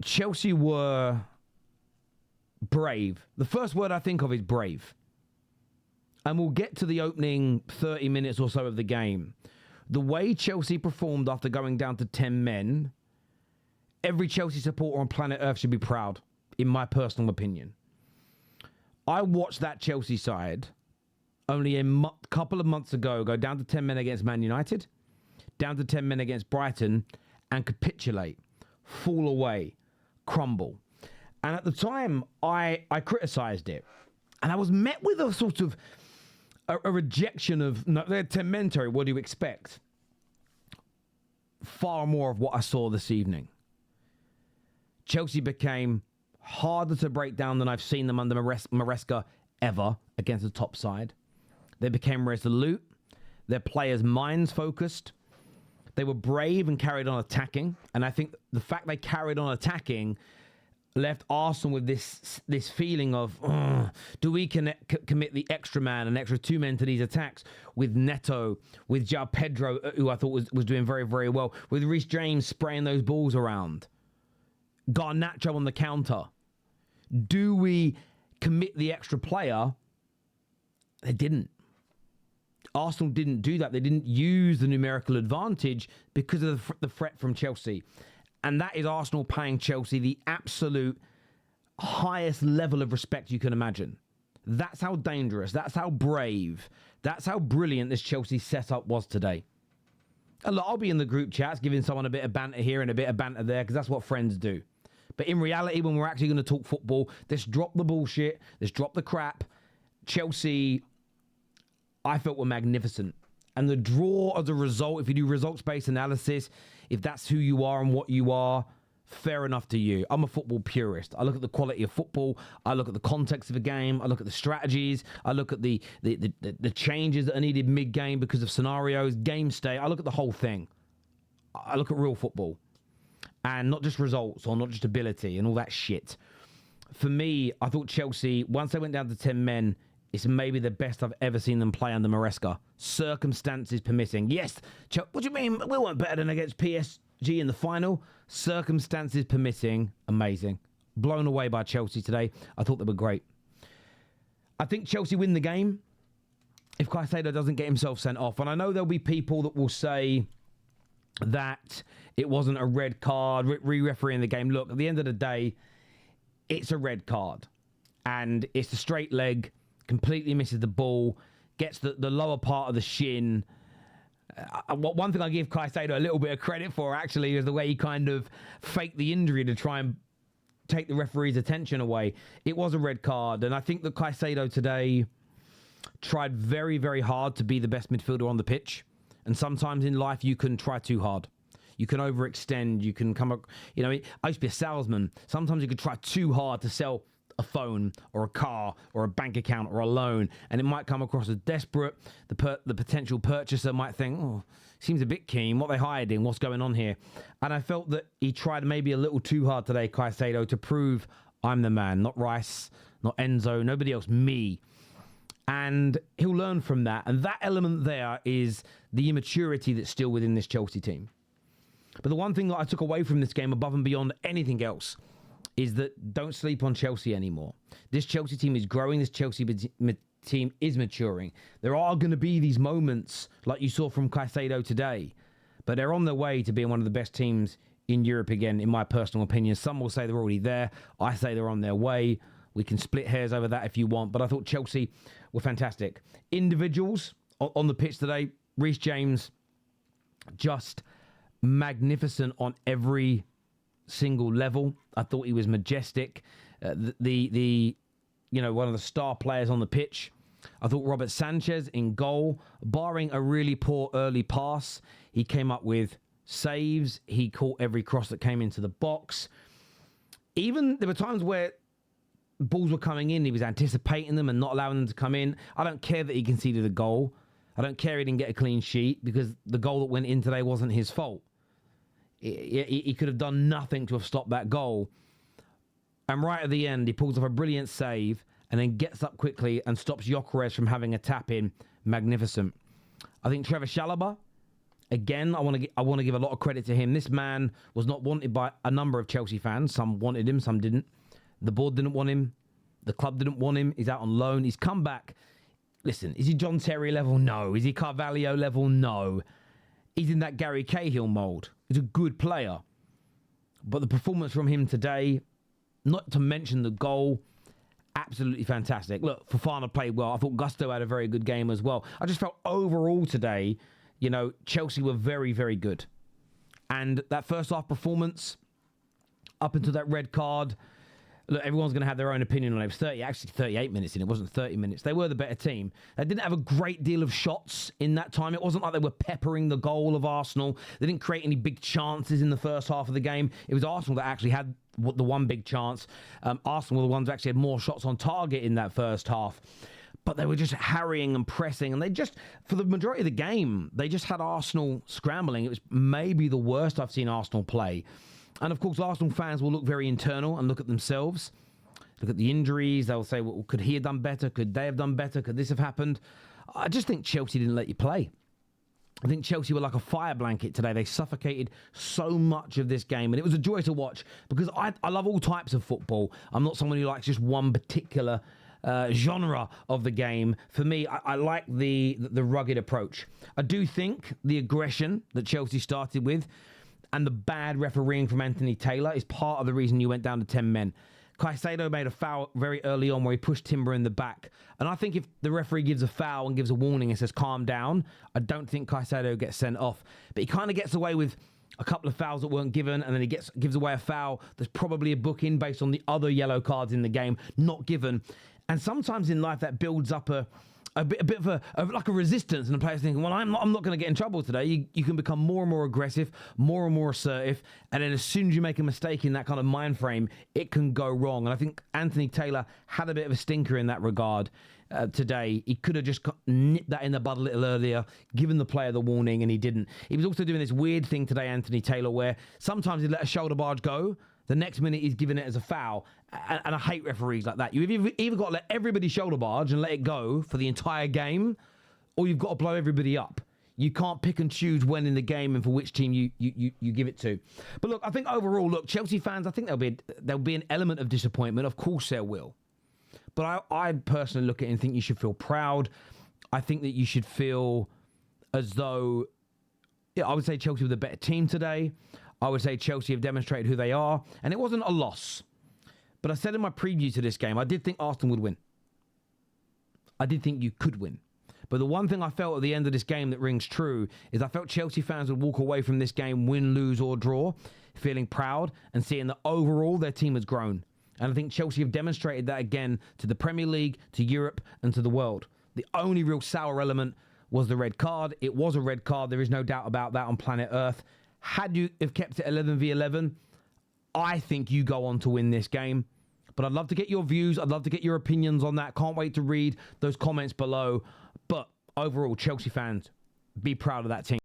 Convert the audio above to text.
Chelsea were brave. The first word I think of is brave. And we'll get to the opening 30 minutes or so of the game. The way Chelsea performed after going down to 10 men, every Chelsea supporter on planet Earth should be proud, in my personal opinion. I watched that Chelsea side only a couple of months ago go down to 10 men against Man United, down to 10 men against Brighton, and capitulate, fall away, crumble. And at the time, I criticised it. And I was met with a sort of a rejection of, no, they're 10 men, Terry, what do you expect? Far more of what I saw this evening. Chelsea became harder to break down than I've seen them under Maresca ever against the top side. They became resolute. Their players' minds focused. They were brave and carried on attacking. And I think the fact they carried on attacking left Arsenal with this feeling of, do we commit the extra man, an extra 2 men to these attacks with Neto, with João Pedro, who I thought was doing very, very well, with Reece James spraying those balls around, Garnacho on the counter. Do we commit the extra player? They didn't. Arsenal didn't do that. They didn't use the numerical advantage because of the threat from Chelsea. And that is Arsenal paying Chelsea the absolute highest level of respect you can imagine. That's how dangerous, that's how brave, that's how brilliant this Chelsea setup was today. And look, I'll be in the group chats giving someone a bit of banter here and a bit of banter there because that's what friends do. But in reality, when we're actually going to talk football, let's drop the bullshit, let's drop the crap. Chelsea, I felt, were magnificent. And the draw as a result, if you do results-based analysis, if that's who you are and what you are, fair enough to you. I'm a football purist. I look at the quality of football. I look at the context of a game. I look at the strategies. I look at the changes that are needed mid-game because of scenarios, game state. I look at the whole thing. I look at real football. And not just results or not just ability and all that shit. For me, I thought Chelsea, once they went down to 10 men, it's maybe the best I've ever seen them play under Maresca. Circumstances permitting. Yes, what do you mean? We weren't better than against PSG in the final. Circumstances permitting. Amazing. Blown away by Chelsea today. I thought they were great. I think Chelsea win the game if Caicedo doesn't get himself sent off. And I know there'll be people that will say that it wasn't a red card, re-refereeing the game. Look, at the end of the day, it's a red card. And it's a straight leg. Completely misses the ball, gets the lower part of the shin. One thing I give Caicedo a little bit of credit for, actually, is the way he kind of faked the injury to try and take the referee's attention away. It was a red card, and I think that Caicedo today tried very, very hard to be the best midfielder on the pitch. And sometimes in life, you can try too hard. You can overextend. You can come up, I used to be a salesman. Sometimes you could try too hard to sell a phone or a car or a bank account or a loan, and it might come across as desperate. The potential purchaser might think, seems a bit keen. What are they hiding? What's going on here? And I felt that he tried maybe a little too hard today, Caicedo, to prove I'm the man, not Rice, not Enzo, nobody else, me. And he'll learn from that. And that element there is the immaturity that's still within this Chelsea team. But the one thing that I took away from this game above and beyond anything else is that don't sleep on Chelsea anymore. This Chelsea team is growing. This Chelsea team is maturing. There are going to be these moments like you saw from Caicedo today, but they're on their way to being one of the best teams in Europe again, in my personal opinion. Some will say they're already there. I say they're on their way. We can split hairs over that if you want, but I thought Chelsea were fantastic. Individuals on the pitch today, Reece James, just magnificent on every single level. I thought he was majestic. One of the star players on the pitch. I thought Robert Sanchez in goal, barring a really poor early pass, he came up with saves. He caught every cross that came into the box. Even there were times where balls were coming in, he was anticipating them and not allowing them to come in. I don't care that he conceded a goal. I don't care he didn't get a clean sheet because the goal that went in today wasn't his fault. He could have done nothing to have stopped that goal. And right at the end, he pulls off a brilliant save and then gets up quickly and stops Gyökeres from having a tap in. Magnificent. I think Trevor Chalobah, Again, I want to give a lot of credit to him. This man was not wanted by a number of Chelsea fans. Some wanted him, some didn't. The board didn't want him. The club didn't want him. He's out on loan. He's come back. Listen, is he John Terry level? No. Is he Carvalho level? No. He's in that Gary Cahill mould. He's a good player. But the performance from him today, not to mention the goal, absolutely fantastic. Look, Fofana played well. I thought Gusto had a very good game as well. I just felt overall today, Chelsea were very, very good. And that first half performance, up until that red card, look, everyone's going to have their own opinion on it. It was 38 minutes in. It wasn't 30 minutes. They were the better team. They didn't have a great deal of shots in that time. It wasn't like they were peppering the goal of Arsenal. They didn't create any big chances in the first half of the game. It was Arsenal that actually had the one big chance. Arsenal were the ones that actually had more shots on target in that first half. But they were just harrying and pressing. And they just, for the majority of the game, they just had Arsenal scrambling. It was maybe the worst I've seen Arsenal play. And of course, Arsenal fans will look very internal and look at themselves, look at the injuries. They'll say, well, could he have done better? Could they have done better? Could this have happened? I just think Chelsea didn't let you play. I think Chelsea were like a fire blanket today. They suffocated so much of this game. And it was a joy to watch because I love all types of football. I'm not someone who likes just one particular genre of the game. For me, I like the rugged approach. I do think the aggression that Chelsea started with and the bad refereeing from Anthony Taylor is part of the reason you went down to 10 men. Caicedo made a foul very early on where he pushed Timber in the back. And I think if the referee gives a foul and gives a warning and says, calm down, I don't think Caicedo gets sent off. But he kind of gets away with a couple of fouls that weren't given, and then he gives away a foul that's probably a booking based on the other yellow cards in the game, not given. And sometimes in life that builds up a bit of like a resistance, and the player's thinking, well, I'm not going to get in trouble today. You can become more and more aggressive, more and more assertive, and then as soon as you make a mistake in that kind of mind frame, it can go wrong. And I think Anthony Taylor had a bit of a stinker in that regard today. He could have just nipped that in the bud a little earlier, given the player the warning, and he didn't. He was also doing this weird thing today, Anthony Taylor, where sometimes he'd let a shoulder barge go. The next minute he's giving it as a foul. And I hate referees like that. You've either got to let everybody shoulder barge and let it go for the entire game, or you've got to blow everybody up. You can't pick and choose when in the game and for which team you give it to. But look, I think overall, Chelsea fans, I think there'll be an element of disappointment. Of course there will. But I personally look at it and think you should feel proud. I think that you should feel as though, I would say Chelsea were the better team today. I would say Chelsea have demonstrated who they are. And it wasn't a loss. But I said in my preview to this game, I did think Arsenal would win. I did think you could win. But the one thing I felt at the end of this game that rings true is I felt Chelsea fans would walk away from this game, win, lose or draw, feeling proud and seeing that overall their team has grown. And I think Chelsea have demonstrated that again to the Premier League, to Europe and to the world. The only real sour element was the red card. It was a red card. There is no doubt about that on planet Earth. Had you have kept it 11v11, I think you go on to win this game. But I'd love to get your views. I'd love to get your opinions on that. Can't wait to read those comments below. But overall, Chelsea fans, be proud of that team.